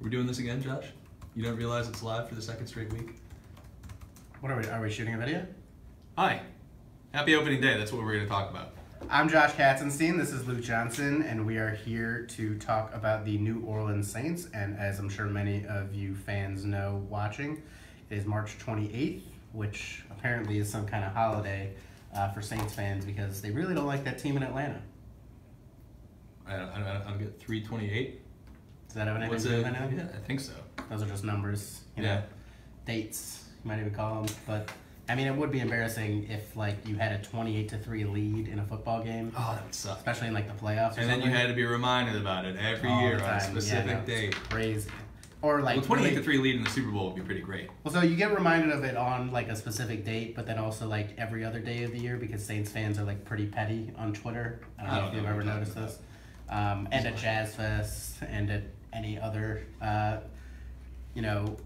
We're doing this again, Josh? You don't realize it's live for the second straight week? What are we shooting a video? Hi. Happy opening day. That's what we're going to talk about. I'm Josh Katzenstein. This is Luke Johnson, and we are here to talk about the New Orleans Saints. And as I'm sure many of you fans know watching, it is March 28th, which apparently is some kind of holiday for Saints fans because they really don't like that team in Atlanta. I don't get 328. Does that have anything to do with anything? Yeah, I think so. Those are just numbers, you know, dates, you might even call them. But I mean, it would be embarrassing if you had a 28-3 lead in a football game. Oh, that would suck. Especially in the playoffs. And then you had to be reminded about it every year on a specific date. It's crazy. Or 28-3 lead in the Super Bowl would be pretty great. Well, so you get reminded of it on a specific date, but then also every other day of the year because Saints fans are pretty petty on Twitter. I don't know if you've ever noticed this. And at Jazz Fest and at any other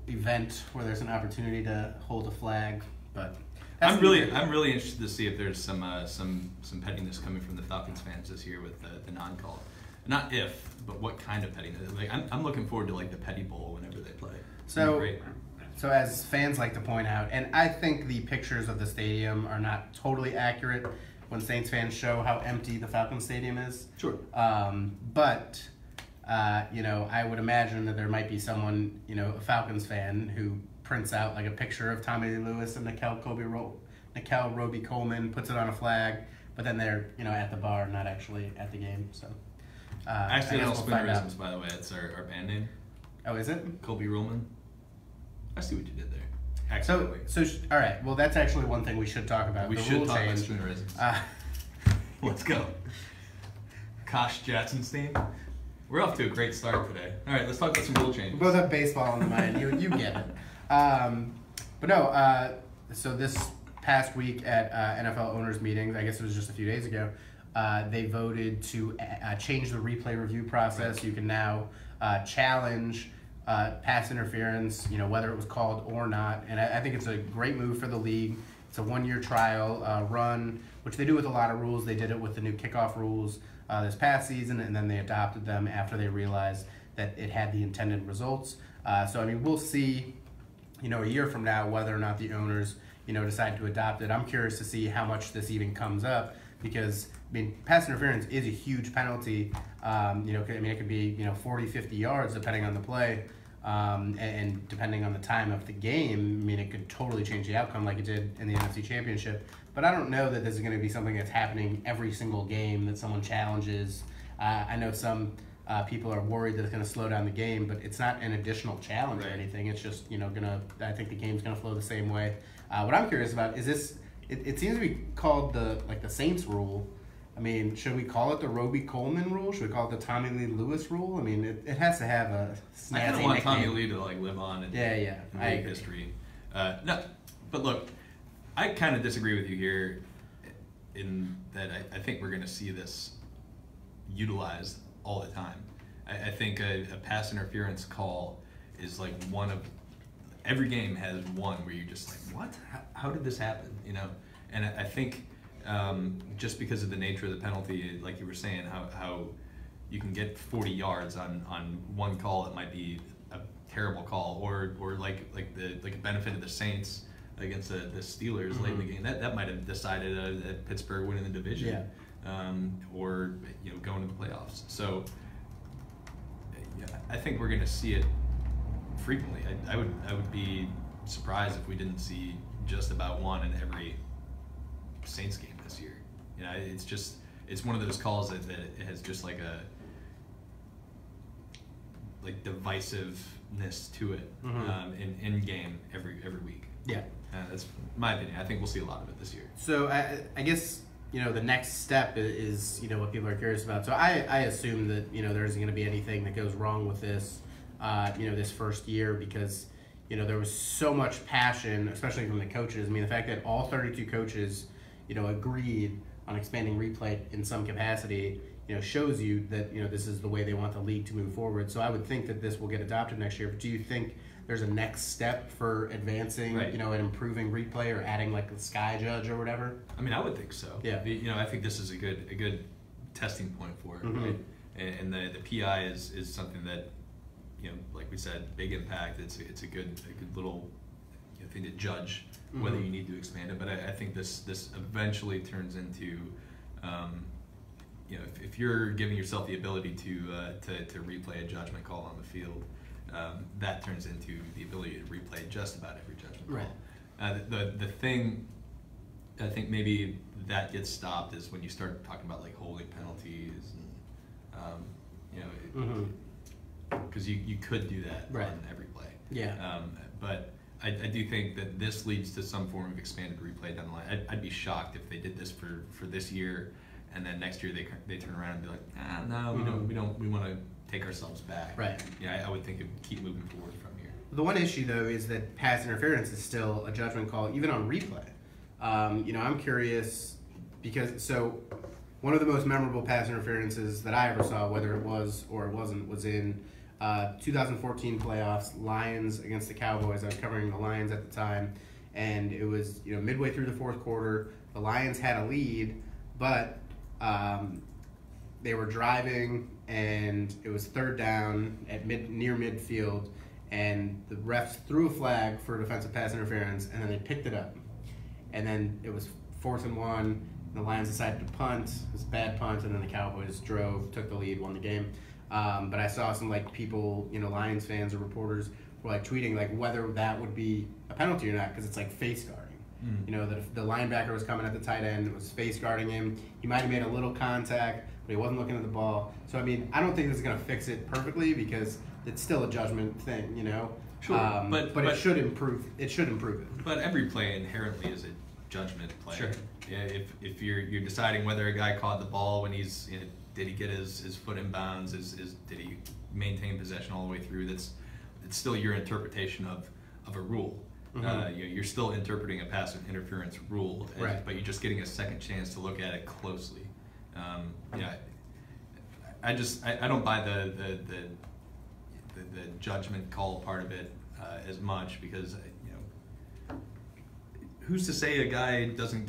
event where there's an opportunity to hold a flag. But I'm really interested to see if there's some pettiness coming from the Falcons fans this year with the non-call. Not if, but what kind of pettiness. I'm looking forward to the Petty Bowl whenever they play. So as fans like to point out, and I think the pictures of the stadium are not totally accurate when Saints fans show how empty the Falcons stadium is. Sure. But I would imagine that there might be someone, a Falcons fan who prints out a picture of Tommy Lee Lewis and Nikel Roby-Coleman, puts it on a flag, but then they're, at the bar, not actually at the game. So, Accidental Spoonerisms, by the way, it's our band name. Oh, is it? Colby Rollman. I see what you did there. So all right. Well, that's actually one thing we should talk about. We should talk about Spoonerisms. Let's go. Kosh Katzenstein. We're off to a great start today. All right, let's talk about some rule changes. We both have baseball in the mind. You get it. But no. So this past week at NFL owners meetings, I guess it was just a few days ago, they voted to change the replay review process. Right. You can now challenge pass interference, whether it was called or not. And I think it's a great move for the league. It's a one-year trial run, which they do with a lot of rules. They did it with the new kickoff rules this past season, and then they adopted them after they realized that it had the intended results. So, we'll see, a year from now whether or not the owners, decide to adopt it. I'm curious to see how much this even comes up because, pass interference is a huge penalty. It could be, 40, 50 yards depending on the play. And depending on the time of the game, it could totally change the outcome like it did in the NFC Championship. But I don't know that this is going to be something that's happening every single game that someone challenges. I know some people are worried that it's going to slow down the game, but it's not an additional challenge or anything. It's just, I think the game's going to flow the same way. What I'm curious about is this, it seems to be called the Saints rule. Should we call it the Roby-Coleman rule? Should we call it the Tommy Lee Lewis rule? It has to have a snazzy I kind of want nickname. Tommy Lee to live on in history. No, but look, I kind of disagree with you here in that I think we're going to see this utilized all the time. I think a pass interference call is one of every game has one where you're just what? How did this happen? And I think. Just because of the nature of the penalty, like you were saying, how you can get 40 yards on one call that might be a terrible call, or like the benefit of the Saints against the Steelers late in the game that might have decided that Pittsburgh winning the division, or going to the playoffs. So I think we're going to see it frequently. I would be surprised if we didn't see just about one in every Saints game this year. It's one of those calls that it has just a divisiveness to it in game every week. Yeah, that's my opinion. I think we'll see a lot of it this year. So I guess the next step is what people are curious about. So I assume that there isn't going to be anything that goes wrong with this this first year because there was so much passion, especially from the coaches. The fact that all 32 coaches agreed on expanding replay in some capacity, shows you that, this is the way they want the league to move forward. So I would think that this will get adopted next year. But do you think there's a next step for advancing, and improving replay or adding the Sky Judge or whatever? I would think so. Yeah. I think this is a good testing point for it, right? And the PI is something that like we said, big impact. It's a good little thing to judge whether you need to expand it. But I think this eventually turns into, if you're giving yourself the ability to replay a judgment call on the field, that turns into the ability to replay just about every judgment call. The thing I think maybe that gets stopped is when you start talking about like holding penalties and because you could do that on every play. But I do think that this leads to some form of expanded replay down the line. I'd be shocked if they did this for this year, and then next year they turn around and be like, no, we want to take ourselves back. I would think it would keep moving forward from here. The one issue though is that pass interference is still a judgment call even on replay. I'm curious because one of the most memorable pass interferences that I ever saw, whether it was or it wasn't, was in 2014 playoffs, Lions against the Cowboys. I was covering the Lions at the time, and it was midway through the fourth quarter. The Lions had a lead, but they were driving, and it was third down at near midfield, and the refs threw a flag for defensive pass interference, and then they picked it up, and then it was 4th and 1. And the Lions decided to punt. It was a bad punt, and then the Cowboys took the lead, won the game. But I saw some people, Lions fans or reporters were tweeting whether that would be a penalty or not, because it's face guarding. That if the linebacker was coming at the tight end, it was face guarding him. He might have made a little contact, but he wasn't looking at the ball. So I don't think this is going to fix it perfectly because it's still a judgment thing, Sure, but it should improve. It should improve it. But every play inherently is a judgment play. Sure. Yeah. If you're deciding whether a guy caught the ball when he's did he get his foot in bounds? Did he maintain possession all the way through? It's still your interpretation of a rule. You're still interpreting a pass interference rule, but you're just getting a second chance to look at it closely. I don't buy the judgment call part of it as much because who's to say a guy doesn't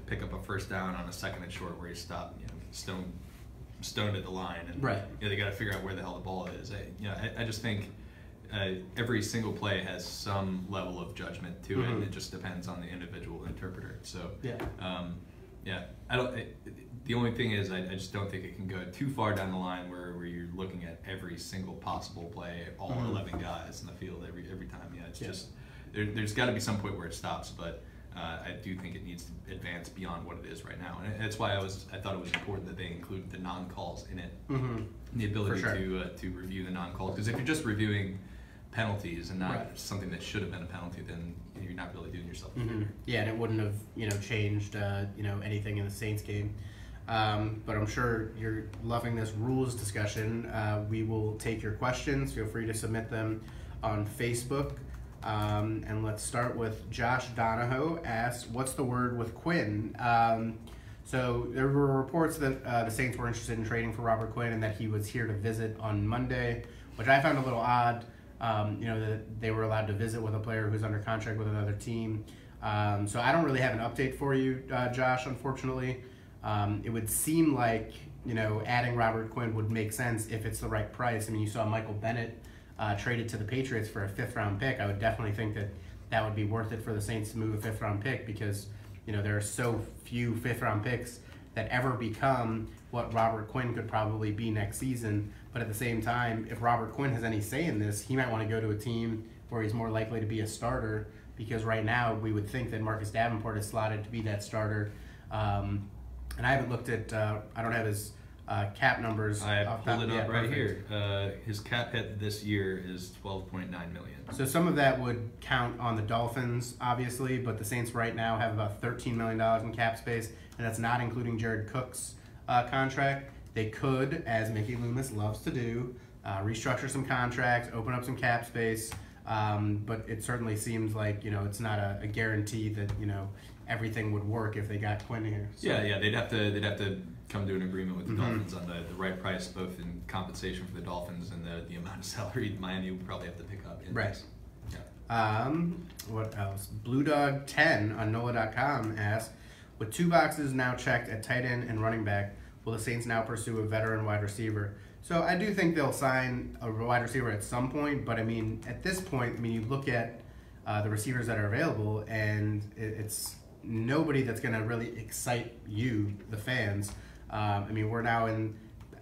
pick up a first down on a 2nd and short where he stopped stoned at the line and they got to figure out where the hell the ball is. I just think every single play has some level of judgment to it, and it just depends on the individual interpreter. So the only thing is I just don't think it can go too far down the line where you're looking at every single possible play, all 11 guys in the field every time. It's just there's got to be some point where it stops, but I do think it needs to advance beyond what it is right now, and that's why I thought it was important that they include the non-calls in it, the ability to review the non-calls. Because if you're just reviewing penalties and not something that should have been a penalty, then you're not really doing yourself a favor. Yeah, and it wouldn't have changed anything in the Saints game. But I'm sure you're loving this rules discussion. We will take your questions. Feel free to submit them on Facebook. And let's start with Josh Donahoe asks, what's the word with Quinn? So there were reports that the Saints were interested in trading for Robert Quinn and that he was here to visit on Monday, which I found a little odd, that they were allowed to visit with a player who's under contract with another team. So I don't really have an update for you, Josh, unfortunately. It would seem like, adding Robert Quinn would make sense if it's the right price. I mean, you saw Michael Bennett traded to the Patriots for a 5th-round pick. I would definitely think that would be worth it for the Saints to move a 5th-round pick because, there are so few 5th-round picks that ever become what Robert Quinn could probably be next season. But at the same time, if Robert Quinn has any say in this, he might want to go to a team where he's more likely to be a starter because right now we would think that Marcus Davenport is slotted to be that starter. And I haven't looked at, I don't have his cap numbers. I pulled it up right here. His cap hit this year is $12.9 million. So some of that would count on the Dolphins, obviously, but the Saints right now have about $13 million in cap space, and that's not including Jared Cook's contract. They could, as Mickey Loomis loves to do, restructure some contracts, open up some cap space, but it certainly seems like, it's not a guarantee that, everything would work if they got Quinn here. So. Yeah, they'd have to come to an agreement with the Dolphins on the right price, both in compensation for the Dolphins and the amount of salary Miami would probably have to pick up. Yeah. What else? Blue Dog 10 on NOLA.com asks, with 2 boxes now checked at tight end and running back, will the Saints now pursue a veteran wide receiver? So I do think they'll sign a wide receiver at some point, but I mean, at this point, I mean, you look at the receivers that are available, and it's nobody that's going to really excite you, the fans. I mean, we're now in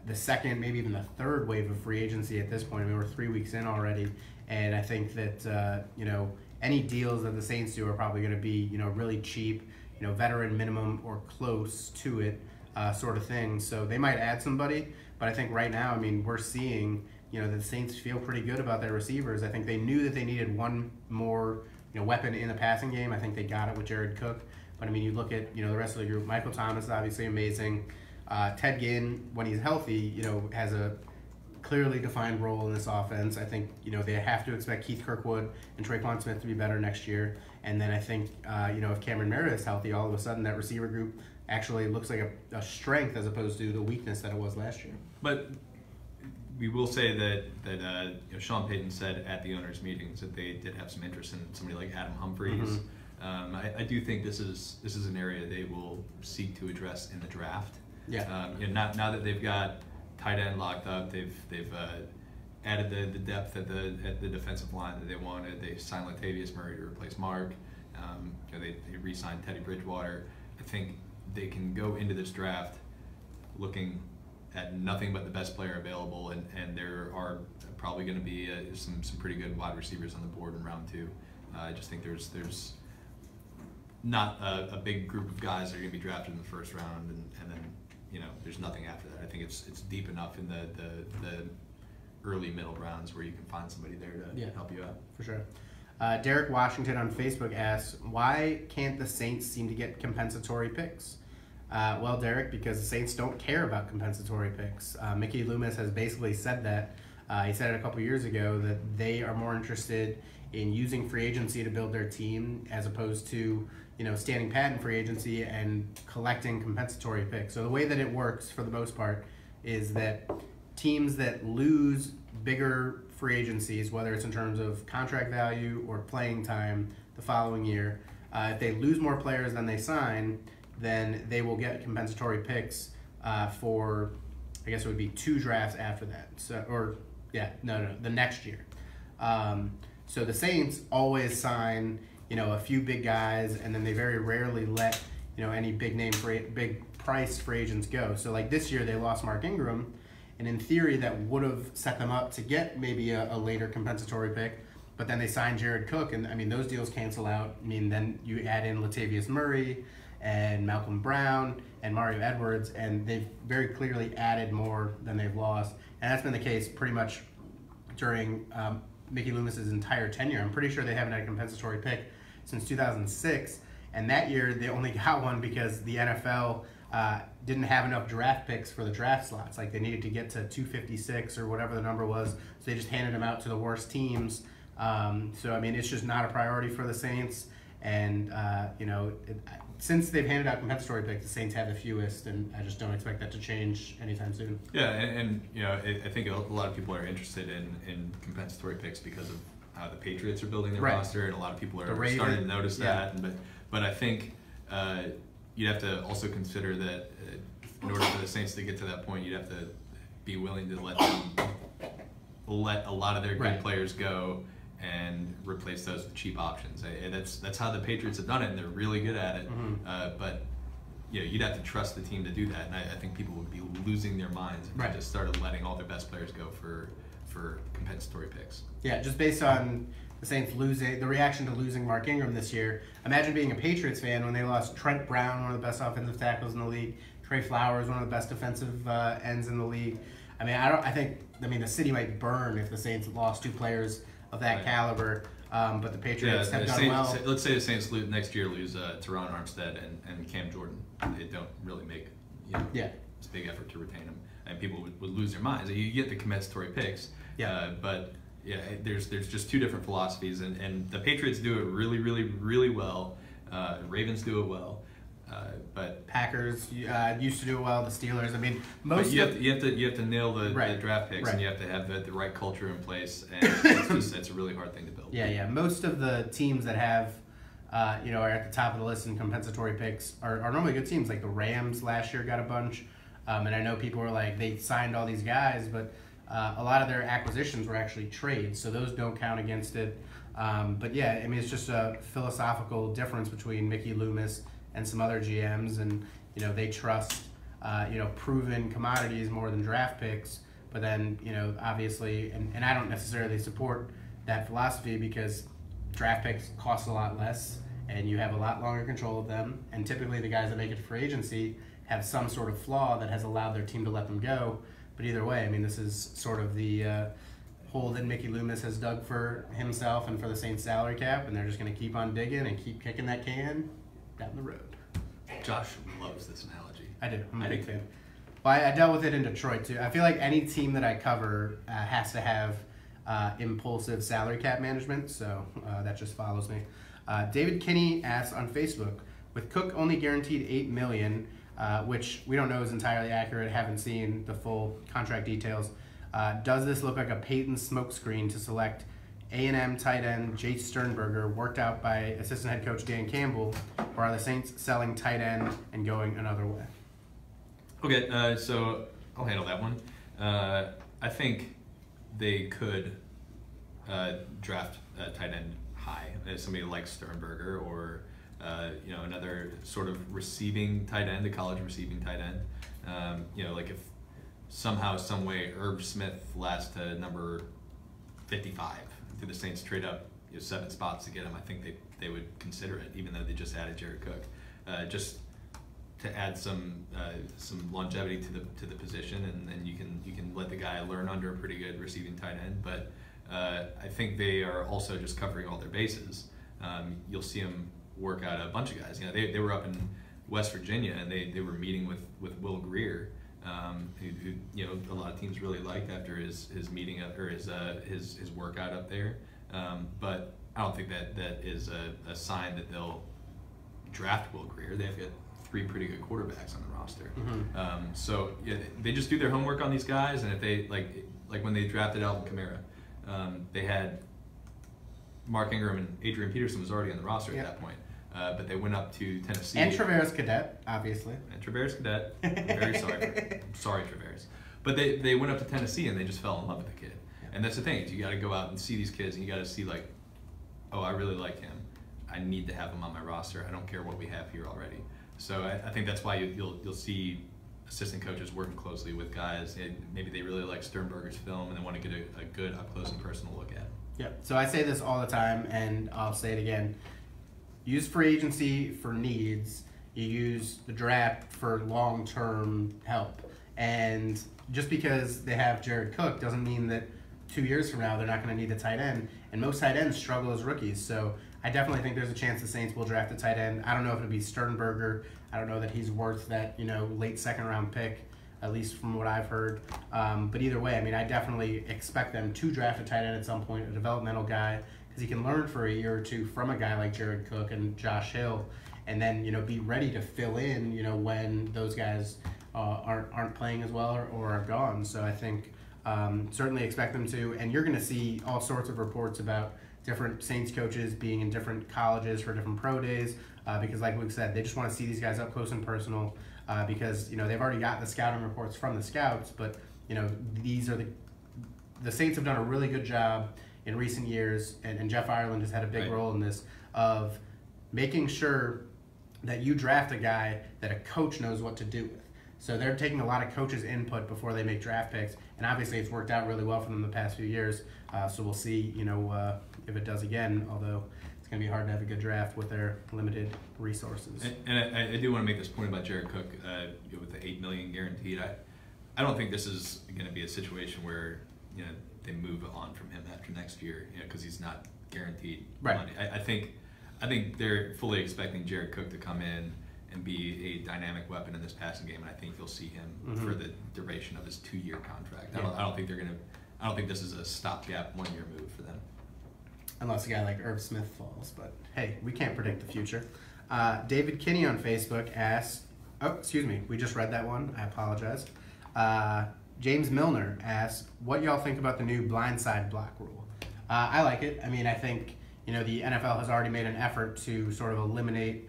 the second, maybe even the third wave of free agency at this point. I mean, we're 3 weeks in already, and I think that any deals that the Saints do are probably going to be really cheap, veteran minimum or close to it, sort of thing. So they might add somebody, but I think right now, I mean, we're seeing that the Saints feel pretty good about their receivers. I think they knew that they needed one more weapon in the passing game. I think they got it with Jared Cook. But I mean, you look at the rest of the group. Michael Thomas is obviously amazing. Ted Ginn, when he's healthy, has a clearly defined role in this offense. I think they have to expect Keith Kirkwood and Traquan Smith to be better next year. And then I think if Cameron Meredith is healthy, all of a sudden that receiver group actually looks like a strength as opposed to the weakness that it was last year. But we will say that Sean Payton said at the owners' meetings that they did have some interest in somebody like Adam Humphries. Mm-hmm. I do think this is an area they will seek to address in the draft. Yeah. Now that they've got tight end locked up, they've added the depth at the defensive line that they wanted. They signed Latavius Murray to replace Mark. They re-signed Teddy Bridgewater. I think they can go into this draft looking at nothing but the best player available, and there are probably going to be some pretty good wide receivers on the board in round 2. I just think there's not a big group of guys that are going to be drafted in the first round, and then there's nothing after that. I think it's deep enough in the early middle rounds where you can find somebody there to help you out. For sure. Derek Washington on Facebook asks, why can't the Saints seem to get compensatory picks? Well, Derek, because the Saints don't care about compensatory picks. Mickey Loomis has basically said that. He said it a couple years ago that they are more interested in using free agency to build their team as opposed to standing pat in free agency and collecting compensatory picks. So the way that it works for the most part is that teams that lose bigger free agencies, whether it's in terms of contract value or playing time the following year, if they lose more players than they sign, then they will get compensatory picks for, I guess it would be 2 drafts after that. So, the next year. So the Saints always sign, a few big guys, and then they very rarely let, any big price free agents go. So like this year they lost Mark Ingram, and in theory that would have set them up to get maybe a later compensatory pick, but then they signed Jared Cook, and I mean those deals cancel out. I mean then you add in Latavius Murray and Malcolm Brown and Mario Edwards, and they've very clearly added more than they've lost, and that's been the case pretty much during Mickey Loomis's entire tenure. I'm pretty sure they haven't had a compensatory pick since 2006, and that year they only got one because the NFL didn't have enough draft picks for the draft slots. Like they needed to get to 256 or whatever the number was, so they just handed them out to the worst teams. So I mean, it's just not a priority for the Saints, and since they've handed out compensatory picks, the Saints have the fewest, and I just don't expect that to change anytime soon. Yeah, and I think a lot of people are interested in compensatory picks because of how the Patriots are building their roster, and a lot of people are starting to notice that. But I think you'd have to also consider that in order for the Saints to get to that point, you'd have to be willing to let a lot of their good players go and replace those with cheap options. That's how the Patriots have done it, and they're really good at it. Mm-hmm. But you'd have to trust the team to do that, and I think people would be losing their minds if they just started letting all their best players go for compensatory picks. Yeah, just based on the Saints the reaction to losing Mark Ingram this year. Imagine being a Patriots fan when they lost Trent Brown, one of the best offensive tackles in the league, Trey Flowers, one of the best defensive ends in the league. I mean, I think the city might burn if the Saints lost 2 players of that caliber, but the Patriots have done well. Let's say the Saints next year lose Teron Armstead and Cam Jordan. They don't really make this big effort to retain them, and people would lose their minds. You get the compensatory picks, but there's just 2 different philosophies, and the Patriots do it really, really, really well. Ravens do it well. But Packers used to do it well. The Steelers. I mean, you have to nail the draft picks, and you have to have the right culture in place, and it's a really hard thing to build. Yeah. Most of the teams that have are at the top of the list in compensatory picks are normally good teams. Like the Rams last year got a bunch. And I know people were like, they signed all these guys, but a lot of their acquisitions were actually trades, so those don't count against it. But yeah, I mean, it's just a philosophical difference between Mickey Loomis and some other GMs, and they trust proven commodities more than draft picks. But then obviously, and I don't necessarily support that philosophy, because draft picks cost a lot less and you have a lot longer control of them, and typically the guys that make it to free agency have some sort of flaw that has allowed their team to let them go. But either way, I mean, this is sort of the hole that Mickey Loomis has dug for himself and for the Saints salary cap, and they're just going to keep on digging and keep kicking that can down the road. Josh loves this analogy. I do. I'm a big fan. Well, I dealt with it in Detroit too. I feel like any team that I cover has to have impulsive salary cap management, so that just follows me. David Kinney asks on Facebook, with Cook only guaranteed $8 million, which we don't know is entirely accurate, haven't seen the full contract details, does this look like a Peyton smokescreen to select A&M tight end Jace Sternberger, worked out by assistant head coach Dan Campbell, or are the Saints selling tight end and going another way? Okay, so I'll handle that one. I think they could draft a tight end high, somebody like Sternberger, or another sort of receiving tight end, a college receiving tight end. Like if somehow, some way, Herb Smith lasts to number 55, do the Saints trade up 7 spots to get him? I think they would consider it, even though they just added Jared Cook, just to add some longevity to the position, and then you can let the guy learn under a pretty good receiving tight end. But I think they are also just covering all their bases. You'll see them work out a bunch of guys. They were up in West Virginia, and they were meeting with Will Greer, who a lot of teams really liked after his meeting up, or his workout up there. But I don't think that is a sign that they'll draft Will Greer. They've got 3 pretty good quarterbacks on the roster. Mm-hmm. So yeah, they just do their homework on these guys, and if they like when they drafted Alvin Kamara, they had Mark Ingram, and Adrian Peterson was already on the roster at that point. But they went up to Tennessee. And Travaris Cadet, obviously. And Travaris Cadet. I'm very sorry. Sorry, Travaris. But they went up to Tennessee, and they just fell in love with the kid. Yeah. And that's the thing. Is you got to go out and see these kids, and you got to see, like, oh, I really like him. I need to have him on my roster. I don't care what we have here already. So I think that's why you'll see assistant coaches working closely with guys. Maybe they really like Sternberger's film, and they want to get a good up-close and personal look at it. Yeah. So I say this all the time, and I'll say it again. Use free agency for needs. You use the draft for long-term help. And just because they have Jared Cook doesn't mean that 2 years from now they're not going to need a tight end. And most tight ends struggle as rookies. So I definitely think there's a chance the Saints will draft a tight end. I don't know if it'll be Sternberger. I don't know that he's worth that late second-round pick, at least from what I've heard. But either way, I mean, I definitely expect them to draft a tight end at some point, a developmental guy, because he can learn for a year or two from a guy like Jared Cook and Josh Hill, and then be ready to fill in when those guys aren't playing as well or are gone. So I think certainly expect them to, and you're going to see all sorts of reports about different Saints coaches being in different colleges for different pro days, because like Luke said, they just want to see these guys up close and personal, because they've already got the scouting reports from the scouts, but these are the Saints have done a really good job in recent years, and Jeff Ireland has had a big role in this, of making sure that you draft a guy that a coach knows what to do with. So they're taking a lot of coaches' input before they make draft picks, and obviously it's worked out really well for them the past few years. So we'll see, if it does again, although it's going to be hard to have a good draft with their limited resources. And I do want to make this point about Jared Cook with the $8 million guaranteed. I don't think this is going to be a situation where they move on from him after next year, because he's not guaranteed money. I think they're fully expecting Jared Cook to come in and be a dynamic weapon in this passing game, and I think you'll see him for the duration of his 2-year contract. I don't think they're gonna. I don't think this is a stopgap 1-year move for them. Unless a guy like Herb Smith falls, but hey, we can't predict the future. David Kinney on Facebook asks, oh, excuse me, we just read that one. I apologize. James Milner asks, what y'all think about the new blindside block rule? I like it. I mean, I think the NFL has already made an effort to sort of eliminate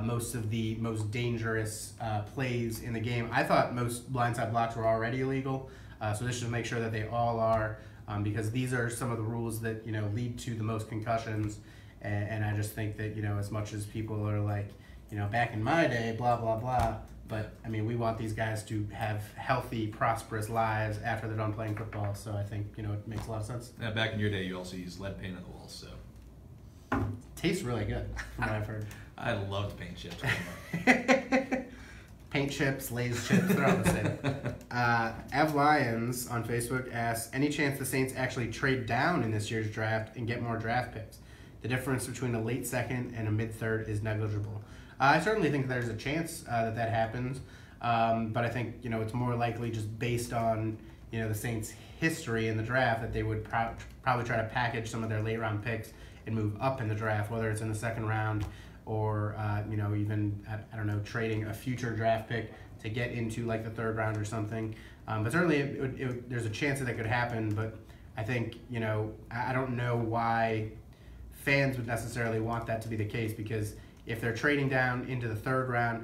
most of the most dangerous plays in the game. I thought most blindside blocks were already illegal, so this should make sure that they all are, because these are some of the rules that lead to the most concussions. And I just think that as much as people are like, back in my day, blah blah blah. But I mean, we want these guys to have healthy, prosperous lives after they're done playing football. So I think it makes a lot of sense. Yeah, back in your day, you also used lead paint on the walls, so tastes really good, from what I've heard. I loved paint chips. Paint chips, Lay's chips, they're all the same. Ev Lyons on Facebook asks, any chance the Saints actually trade down in this year's draft and get more draft picks? The difference between a late second and a mid-third is negligible. I certainly think there's a chance that happens, but I think it's more likely just based on the Saints' history in the draft that they would probably try to package some of their late round picks and move up in the draft, whether it's in the second round or even I don't know, trading a future draft pick to get into like the third round or something. But certainly there's a chance that could happen. But I think I don't know why fans would necessarily want that to be the case, because if they're trading down into the third round,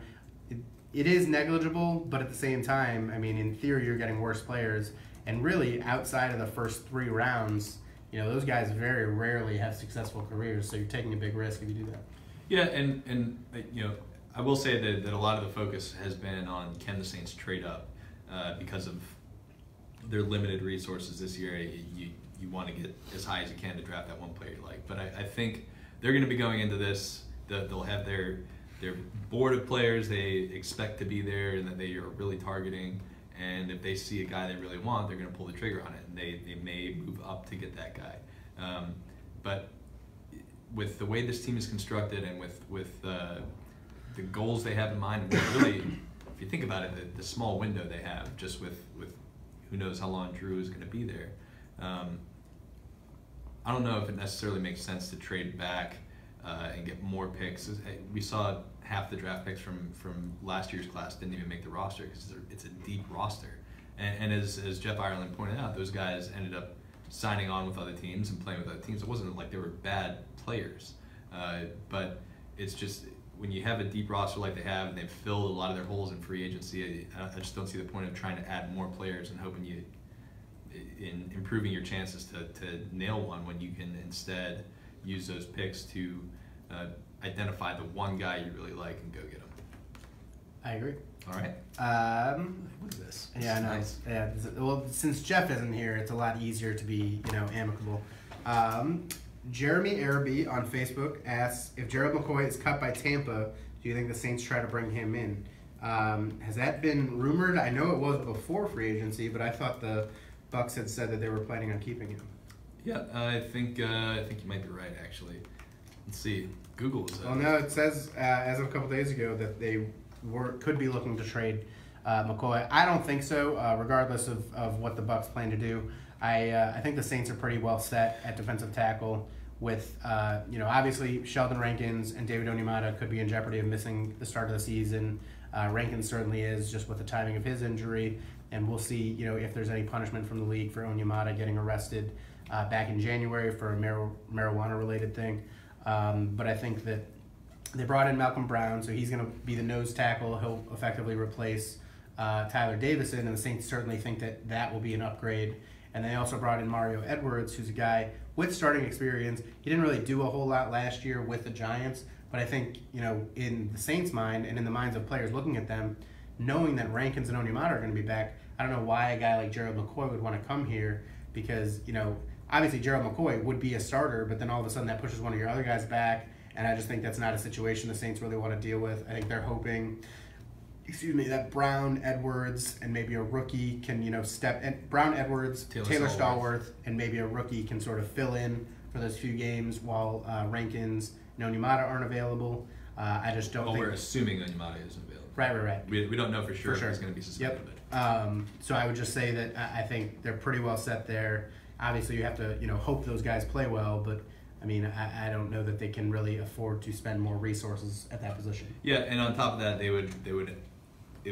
it is negligible, but at the same time, I mean, in theory, you're getting worse players. And really, outside of the first 3 rounds, those guys very rarely have successful careers, so you're taking a big risk if you do that. Yeah, and I will say that a lot of the focus has been on can the Saints trade up because of their limited resources this year. You want to get as high as you can to draft that one player you like. But I think they're going to be going into this. They'll have their board of players they expect to be there and that they are really targeting. And if they see a guy they really want, they're going to pull the trigger on it. And they may move up to get that guy. But with the way this team is constructed and with the goals they have in mind, and really, if you think about it, the small window they have, just with who knows how long Drew is going to be there. I don't know if it necessarily makes sense to trade back and get more picks. We saw half the draft picks from last year's class didn't even make the roster because it's a deep roster. And as Jeff Ireland pointed out, those guys ended up signing on with other teams and playing with other teams. It wasn't like they were bad players, but it's just when you have a deep roster like they have and they've filled a lot of their holes in free agency, I just don't see the point of trying to add more players and hoping in improving your chances to nail one when you can instead use those picks to identify the one guy you really like and go get him. I agree. All right. What is this? Yeah, no. Nice. Yeah. Well, since Jeff isn't here, it's a lot easier to be amicable. Jeremy Araby on Facebook asks, if Gerald McCoy is cut by Tampa, do you think the Saints try to bring him in? Has that been rumored? I know it was before free agency, but I thought the Bucs had said that they were planning on keeping him. Yeah, I think you might be right, actually. Let's see. Google is. Well, no, it says as of a couple days ago that they could be looking to trade McCoy. I don't think so. Regardless of what the Bucs plan to do, I think the Saints are pretty well set at defensive tackle. With obviously Sheldon Rankins and David Onyemata could be in jeopardy of missing the start of the season. Rankins certainly is, just with the timing of his injury, and we'll see if there's any punishment from the league for Onyemata getting arrested back in January for a marijuana-related thing. But I think that they brought in Malcolm Brown, so he's going to be the nose tackle. He'll effectively replace Tyler Davison, and the Saints certainly think that will be an upgrade. And they also brought in Mario Edwards, who's a guy with starting experience. He didn't really do a whole lot last year with the Giants, but I think, in the Saints' mind and in the minds of players looking at them, knowing that Rankins and Onyemata are going to be back, I don't know why a guy like Gerald McCoy would want to come here because, obviously Gerald McCoy would be a starter, but then all of a sudden that pushes one of your other guys back, and I just think that's not a situation the Saints really want to deal with. I think they're hoping, that Brown, Edwards, and maybe a rookie can, step in. Brown, Edwards, Taylor Stallworth, and maybe a rookie can sort of fill in for those few games while Rankins and Onyemata aren't available. I just don't think... we're assuming Onyemata isn't available. Right. We don't know for sure if he's going to be suspended. Yep. So I would just say that I think they're pretty well set there. Obviously, you have to, hope those guys play well, but I don't know that they can really afford to spend more resources at that position. Yeah, and on top of that, it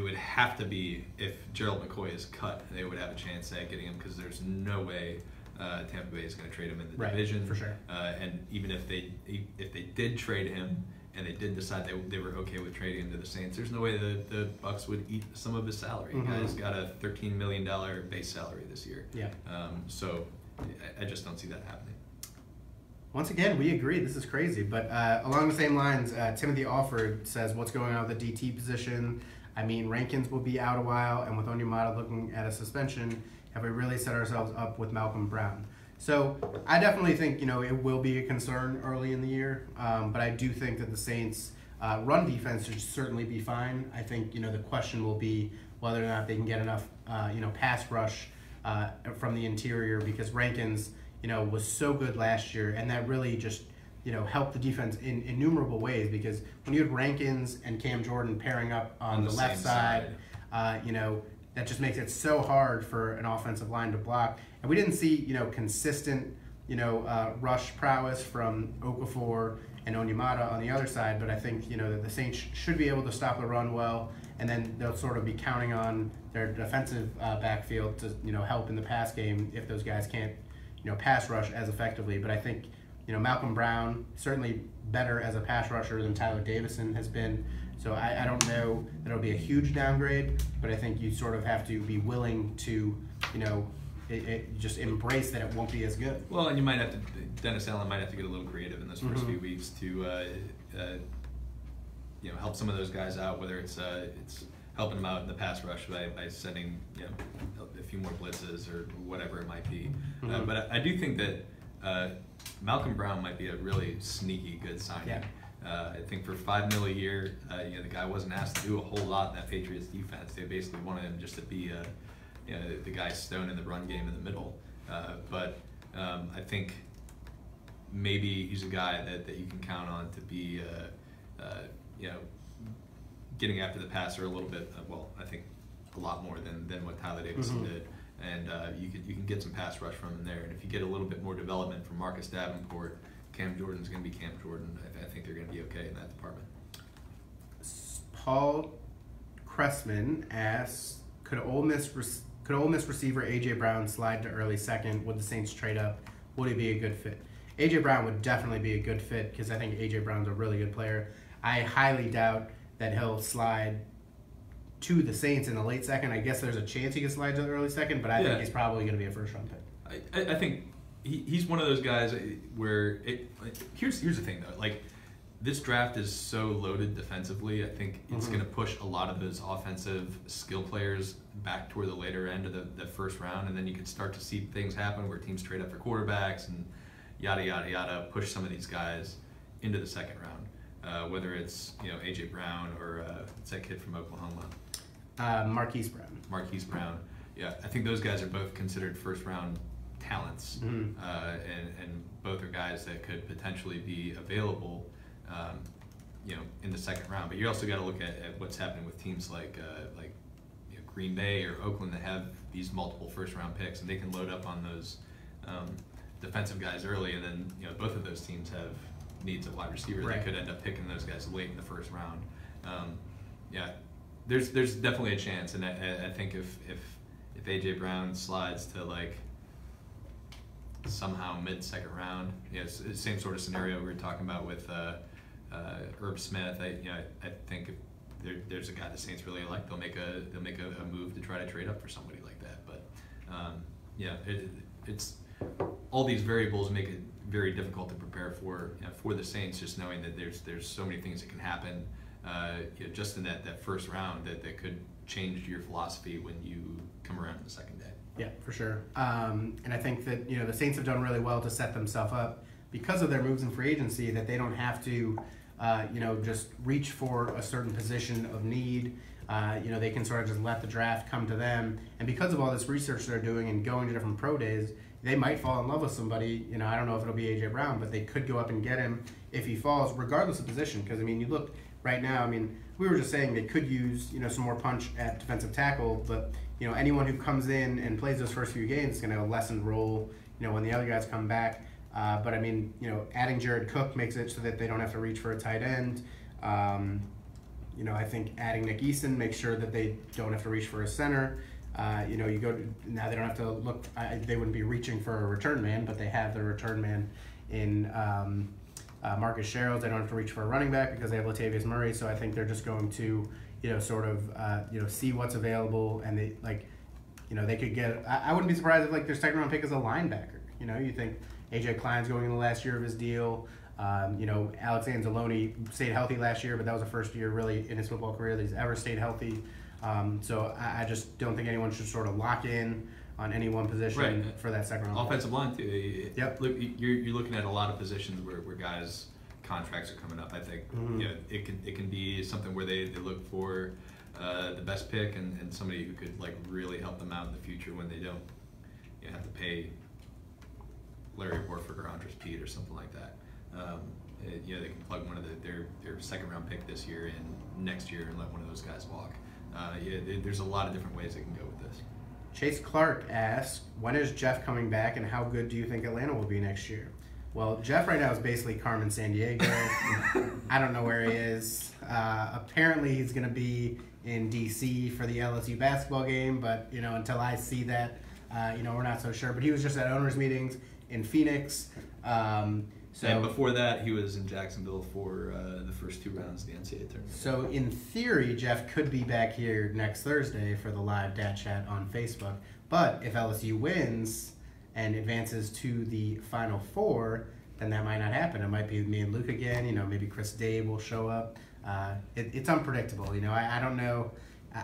would have to be, if Gerald McCoy is cut, they would have a chance at getting him because there's no way Tampa Bay is going to trade him in the division for sure. And even if they did trade him, and they did decide they were okay with trading to the Saints, there's no way the Bucs would eat some of his salary. The guy's got a $13 million base salary this year. Yeah. So I just don't see that happening. Once again, we agree. This is crazy. But along the same lines, Timothy Alford says, what's going on with the DT position? I mean, Rankins will be out a while, and with Onyemata looking at a suspension, have we really set ourselves up with Malcolm Brown? So I definitely think, it will be a concern early in the year, but I do think that the Saints' run defense should certainly be fine. I think, the question will be whether or not they can get enough, pass rush from the interior, because Rankins, was so good last year, and that really just, helped the defense in innumerable ways, because when you had Rankins and Cam Jordan pairing up on the left side, that just makes it so hard for an offensive line to block. And we didn't see, consistent, rush prowess from Okafor and Onyemata on the other side, but I think, that the Saints should be able to stop the run well, and then they'll sort of be counting on their defensive backfield to, help in the pass game if those guys can't, pass rush as effectively. But I think, Malcolm Brown, certainly better as a pass rusher than Tyler Davison has been. So I don't know that it'll be a huge downgrade, but I think you sort of have to be willing to, just embrace that it won't be as good. Well, and you might have to, Dennis Allen might have to get a little creative in those first few weeks to, help some of those guys out, whether it's helping them out in the pass rush by sending, a few more blitzes or whatever it might be. But I do think that Malcolm Brown might be a really sneaky good signing. Yeah. I think for $5 million a year, the guy wasn't asked to do a whole lot in that Patriots defense. They basically wanted him just to be the guy Stone in the run game in the middle. But I think maybe he's a guy that you can count on to be, getting after the passer a little bit. I think a lot more than what Tyler Davison did. And you can get some pass rush from him there. And if you get a little bit more development from Marcus Davenport, Cam Jordan's going to be Cam Jordan. I think they're going to be okay in that department. Paul Cressman asks, could Ole Miss receiver A.J. Brown slide to early second? Would the Saints trade up? Would he be a good fit? A.J. Brown would definitely be a good fit, because I think A.J. Brown's a really good player. I highly doubt that he'll slide to the Saints in the late second. I guess there's a chance he can slide to the early second, but I think he's probably going to be a first-round pick. I think he's one of those guys where here's the thing though, like this draft is so loaded defensively. I think it's going to push a lot of those offensive skill players back toward the later end of the first round, and then you could start to see things happen where teams trade up for quarterbacks and yada yada yada, push some of these guys into the second round, whether it's A.J. Brown or what's that kid from Oklahoma, Marquise Brown. Marquise Brown. Yeah, I think those guys are both considered first round talents, and both are guys that could potentially be available, in the second round. But you also got to look at what's happening with teams like Green Bay or Oakland that have these multiple first round picks, and they can load up on those defensive guys early, and then both of those teams have needs at wide receiver. Right. They could end up picking those guys late in the first round. There's definitely a chance, and I think if A.J. Brown slides to somehow mid-second round, it's the same sort of scenario we were talking about with Herb Smith. I think if there's a guy the Saints really like, they'll make a move to try to trade up for somebody like that. But it's all these variables make it very difficult to prepare for the Saints, just knowing that there's so many things that can happen just in that first round that could change your philosophy when you come around in the second day. Yeah, for sure. And I think that the Saints have done really well to set themselves up because of their moves in free agency, that they don't have to just reach for a certain position of need. They can sort of just let the draft come to them. And because of all this research they're doing and going to different pro days, they might fall in love with somebody. I don't know if it'll be A.J. Brown, but they could go up and get him if he falls, regardless of position. Because, you look right now, we were just saying they could use, some more punch at defensive tackle, but, anyone who comes in and plays those first few games is going to have a lessened role, when the other guys come back. But, adding Jared Cook makes it so that they don't have to reach for a tight end. I think adding Nick Eason makes sure that they don't have to reach for a center. Now they don't have to look. They wouldn't be reaching for a return man, but they have their return man in Marcus Sherrills. They don't have to reach for a running back because they have Latavius Murray. So I think they're just going to, sort of, see what's available, and they they could get. I wouldn't be surprised if their second round pick is a linebacker. You think AJ Klein's going in the last year of his deal. Alex Anzalone stayed healthy last year, but that was the first year really in his football career that he's ever stayed healthy. So I just don't think anyone should sort of lock in on any one position for that second round. Offensive line too. Yep. Look, you're looking at a lot of positions where guys' contracts are coming up. I think it can be something where they look for the best pick and somebody who could really help them out in the future when they don't have to pay Larry Warford or Andres Pete or something like that. They can plug one of their second round pick this year in next year and let one of those guys walk. There's a lot of different ways they can go with this. Chase Clark asks, when is Jeff coming back and how good do you think Atlanta will be next year? Well, Jeff right now is basically Carmen Sandiego. I don't know where he is. Apparently he's going to be in D.C. for the LSU basketball game, but until I see that, we're not so sure. But he was just at owners' meetings in Phoenix. And before that, he was in Jacksonville for the first 2 rounds of the NCAA tournament. So in theory, Jeff could be back here next Thursday for the live Dat Chat on Facebook. But if LSU wins and advances to the Final Four, then that might not happen. It might be me and Luke again. Maybe Chris Dave will show up. It's unpredictable. I don't know.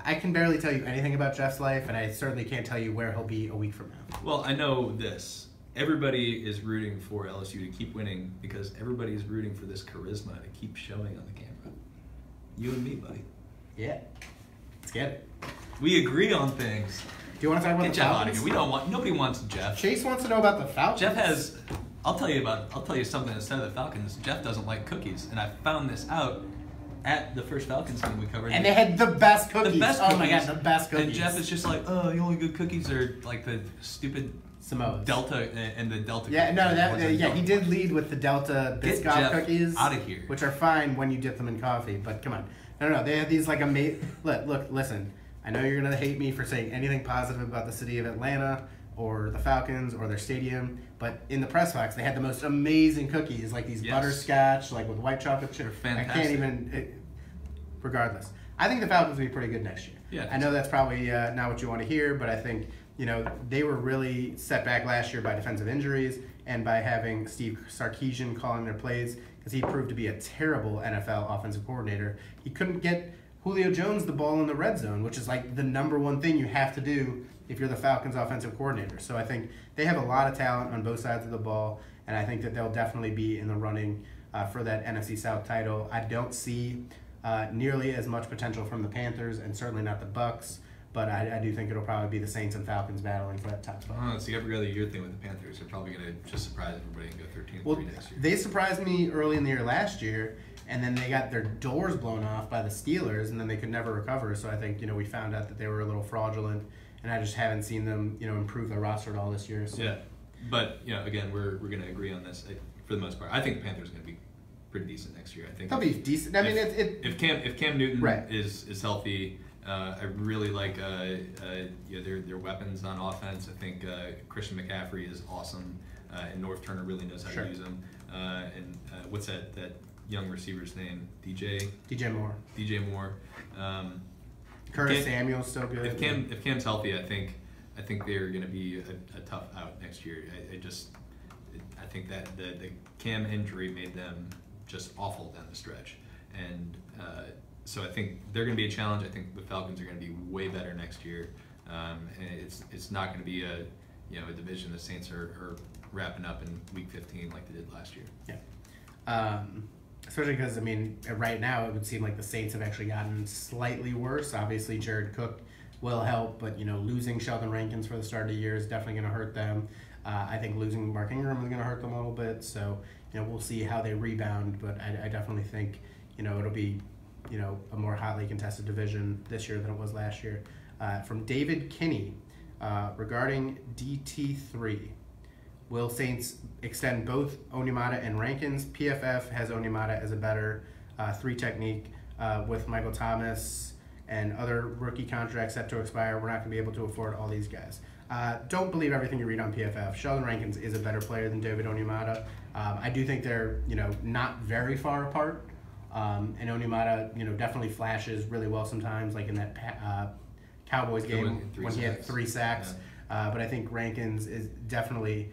I can barely tell you anything about Jeff's life, and I certainly can't tell you where he'll be a week from now. Well, I know this. Everybody is rooting for LSU to keep winning because everybody is rooting for this charisma to keep showing on the camera. You and me, buddy. Yeah. Let's get it. We agree on things. Do you want to talk about Get the Jeff Falcons? out of here. We don't want. Nobody wants Jeff. Chase wants to know about the Falcons. Jeff has. I'll tell you something. Instead of the Falcons, Jeff doesn't like cookies, and I found this out at the first Falcons game we covered. And they had the best cookies. Oh my god, the best cookies. And Jeff is just like, oh, the only good cookies are the stupid Samoas. Delta and the Delta. Yeah, cookies. He did lead with the Delta Biscoff cookies. Out of here. Which are fine when you dip them in coffee, but come on. No, they have these amazing. Look, listen. I know you're gonna hate me for saying anything positive about the city of Atlanta or the Falcons or their stadium, but in the press box they had the most amazing cookies, these butterscotch, with white chocolate chip. Fantastic. I can't even. Regardless, I think the Falcons will be pretty good next year. Yeah, I know that's probably not what you want to hear, but I think they were really set back last year by defensive injuries and by having Steve Sarkisian calling their plays because he proved to be a terrible NFL offensive coordinator. He couldn't get Julio Jones the ball in the red zone, which is the number one thing you have to do if you're the Falcons offensive coordinator. So I think they have a lot of talent on both sides of the ball, and I think that they'll definitely be in the running for that NFC South title. I don't see nearly as much potential from the Panthers and certainly not the Bucks, but I do think it'll probably be the Saints and Falcons battling for that top spot. It's the every other year thing with the Panthers. They're probably going to just surprise everybody and go 13-3 next year. They surprised me early in the year last year, and then they got their doors blown off by the Steelers, and then they could never recover. So I think we found out that they were a little fraudulent, and I just haven't seen them improve their roster at all this year. So. Yeah, but again, we're going to agree on this for the most part. I think the Panthers are going to be pretty decent next year. I think they'll be decent. I mean, if Cam Newton is healthy, I really like their weapons on offense. I think Christian McCaffrey is awesome, and North Turner really knows how to use him. And what's that young receiver's name? DJ Moore. Curtis Samuel's still good. If Cam's healthy, I think they're going to be a tough out next year. I think that the Cam injury made them just awful down the stretch, and so I think they're going to be a challenge. I think the Falcons are going to be way better next year, and it's not going to be a division the Saints are wrapping up in Week 15 like they did last year. Yeah. Especially because, right now it would seem like the Saints have actually gotten slightly worse. Obviously, Jared Cook will help, but, losing Sheldon Rankins for the start of the year is definitely going to hurt them. I think losing Mark Ingram is going to hurt them a little bit. So, we'll see how they rebound, but I definitely think, it'll be, a more hotly contested division this year than it was last year. From David Kinney, regarding DT3. Will Saints extend both Onyemata and Rankins? PFF has Onyemata as a better 3 technique with Michael Thomas and other rookie contracts set to expire. We're not going to be able to afford all these guys. Don't believe everything you read on PFF. Sheldon Rankins is a better player than David Onyemata. I do think they're not very far apart. And Onyemata definitely flashes really well sometimes, like in that Cowboys game when he had 3 sacks. Yeah. But I think Rankins is definitely,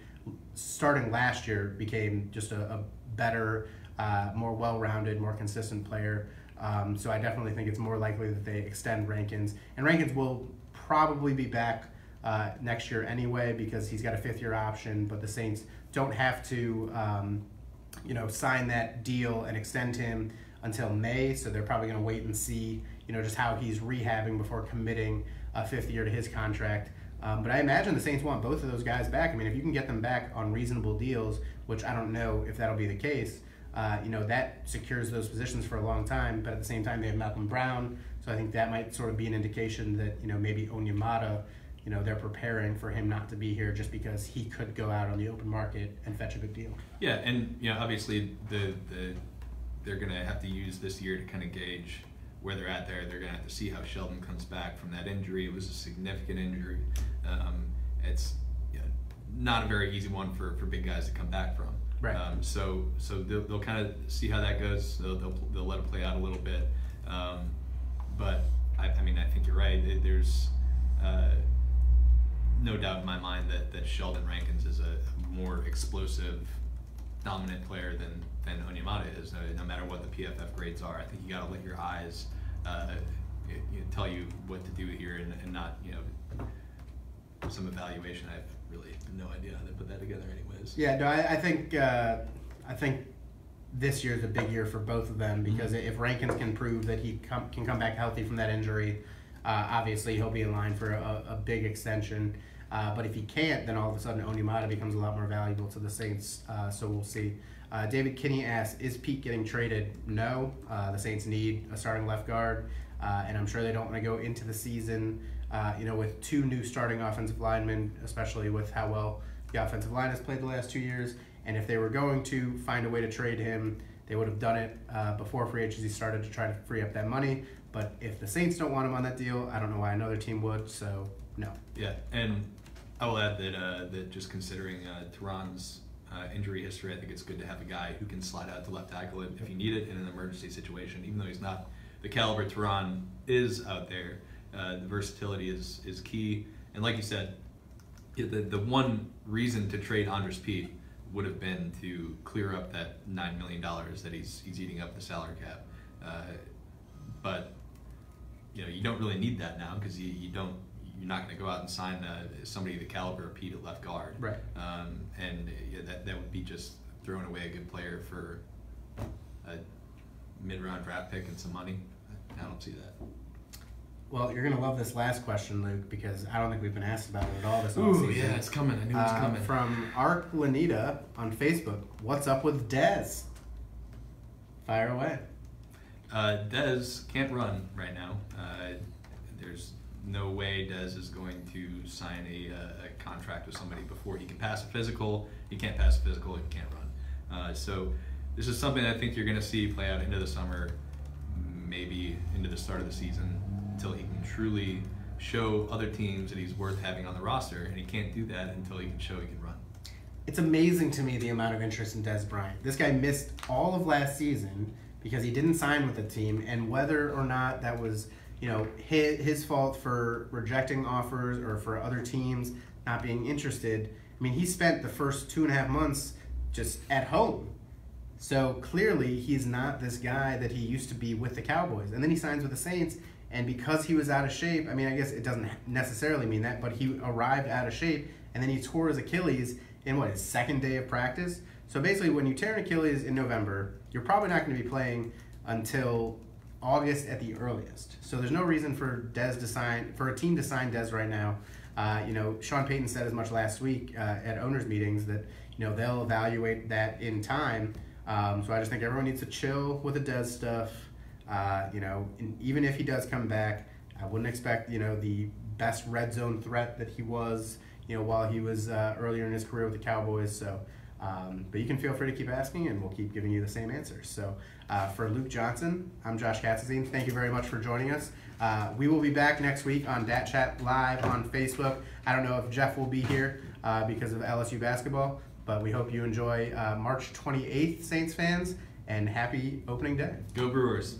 starting last year, became just a better, more well-rounded, more consistent player. So I definitely think it's more likely that they extend Rankins. And Rankins will probably be back next year anyway, because he's got a 5th-year option, but the Saints don't have to sign that deal and extend him until May, so they're probably going to wait and see just how he's rehabbing before committing a 5th year to his contract. But I imagine the Saints want both of those guys back. I mean, if you can get them back on reasonable deals, which I don't know if that'll be the case, that secures those positions for a long time. But at the same time, they have Malcolm Brown, so I think that might sort of be an indication that maybe Onyemata, they're preparing for him not to be here just because he could go out on the open market and fetch a good deal. Yeah, and obviously they're going to have to use this year to kind of gauge where they're at there. They're going to have to see how Sheldon comes back from that injury. It was a significant injury. It's not a very easy one for big guys to come back from. Right. So they'll kind of see how that goes. They'll let it play out a little bit. But I think you're right. There's no doubt in my mind that Sheldon Rankins is a more explosive, dominant player than Onyemata is. No matter what the PFF grades are, I think you got to let your eyes tell you what to do here, and not some evaluation. I have really no idea how they put that together, anyways. Yeah, no, I think this year's a big year for both of them, because if Rankins can prove that he can come back healthy from that injury, obviously he'll be in line for a big extension. But if he can't, then all of a sudden Onyemata becomes a lot more valuable to the Saints. So we'll see. David Kinney asks, is Pete getting traded? No. The Saints need a starting left guard, and I'm sure they don't want to go into the season with 2 new starting offensive linemen, especially with how well the offensive line has played the last 2 years. And if they were going to find a way to trade him, they would have done it before free agency started to try to free up that money. But if the Saints don't want him on that deal, I don't know why another team would, so no. Yeah, and I will add that just considering Tehran's injury history, I think it's good to have a guy who can slide out to left tackle if you need it in an emergency situation. Even though he's not the caliber Tehran is out there, the versatility is key. And like you said, the one reason to trade Andres Pete would have been to clear up that $9 million that he's eating up the salary cap. But you don't really need that now, because you're not going to go out and sign somebody the caliber of Pete at left guard. Right. And that would be just throwing away a good player for a mid-round draft pick and some money. I don't see that. Well, you're going to love this last question, Luke, because I don't think we've been asked about it at all this season. Yeah, it's coming. I knew it was coming. From Ark Lanita on Facebook, what's up with Dez? Fire away. Dez can't run right now. There's no way Dez is going to sign a contract with somebody before he can pass a physical. He can't pass a physical, he can't run. So this is something I think you're going to see play out into the summer, maybe into the start of the season, until he can truly show other teams that he's worth having on the roster, and he can't do that until he can show he can run. It's amazing to me the amount of interest in Dez Bryant. This guy missed all of last season because he didn't sign with the team, and whether or not that was his fault for rejecting offers or for other teams not being interested, I mean, he spent the first 2.5 months just at home. So clearly he's not this guy that he used to be with the Cowboys. And then he signs with the Saints, and because he was out of shape, I mean, I guess it doesn't necessarily mean that, but he arrived out of shape, and then he tore his Achilles in his second day of practice. So basically, when you tear an Achilles in November, you're probably not going to be playing until August at the earliest. So there's no reason for a team to sign Dez right now. Sean Payton said as much last week at owners meetings that they'll evaluate that in time. So I just think everyone needs to chill with the Dez stuff. And even if he does come back, I wouldn't expect the best red zone threat that he was while he was earlier in his career with the Cowboys. So But you can feel free to keep asking, and we'll keep giving you the same answers. So for Luke Johnson, I'm Josh Katzenstein. Thank you very much for joining us. We will be back next week on Dat Chat Live on Facebook. I don't know if Jeff will be here because of LSU basketball, but we hope you enjoy March 28th, Saints fans, and happy opening day. Go Brewers.